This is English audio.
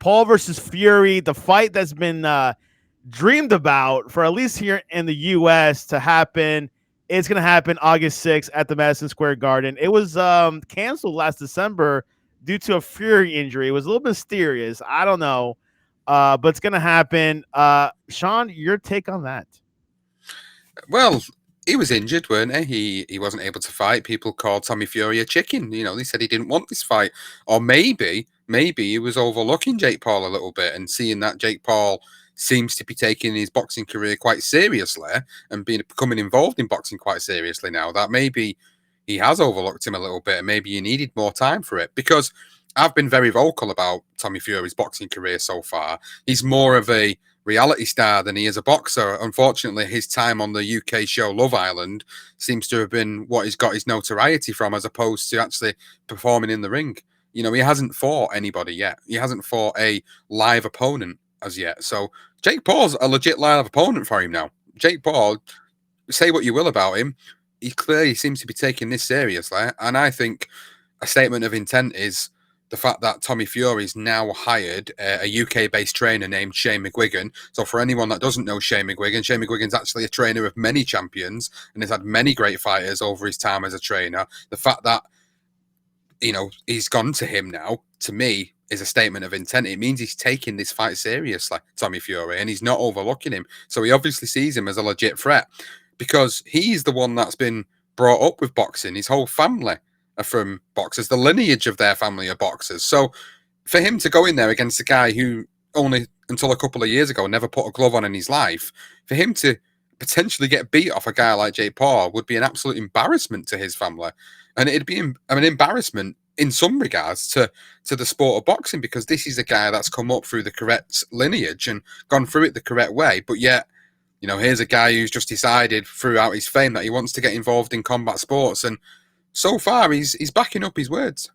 Paul versus Fury, the fight that's been dreamed about for at least here in the U.S. to happen. It's going to happen August 6th at the Madison Square Garden. It was canceled last December due to a Fury injury. It was a little mysterious. I don't know, but it's going to happen. Sean, your take on that? Well, he was injured, weren't he? He wasn't able to fight. People called Tommy Fury a chicken. They said he didn't want this fight. Or maybe he was overlooking Jake Paul a little bit and seeing that Jake Paul seems to be taking his boxing career quite seriously and becoming involved in boxing quite seriously now, that maybe he has overlooked him a little bit and maybe he needed more time for it. Because I've been very vocal about Tommy Fury's boxing career so far. He's more of a reality star than he is a boxer. Unfortunately, his time on the UK show Love Island seems to have been what he's got his notoriety from, as opposed to actually performing in the ring. He hasn't fought anybody yet. He hasn't fought a live opponent as yet. So Jake Paul's a legit live opponent for him now. Jake Paul, say what you will about him, he clearly seems to be taking this seriously. And I think a statement of intent is the fact that Tommy Fury's now hired a UK-based trainer named Shane McGuigan. So for anyone that doesn't know Shane McGuigan's actually a trainer of many champions and has had many great fighters over his time as a trainer. The fact that, he's gone to him now, to me, is a statement of intent. It means he's taking this fight seriously, Tommy Fury, and he's not overlooking him. So he obviously sees him as a legit threat because he's the one that's been brought up with boxing. His whole family are from boxers. The lineage of their family are boxers. So for him to go in there against a guy who only until a couple of years ago never put a glove on in his life, for him to potentially get beat off a guy like Jake Paul would be an absolute embarrassment to his family. And it'd be an embarrassment in some regards to the sport of boxing, because this is a guy that's come up through the correct lineage and gone through it the correct way. But yet, here's a guy who's just decided throughout his fame that he wants to get involved in combat sports. And so far, he's backing up his words.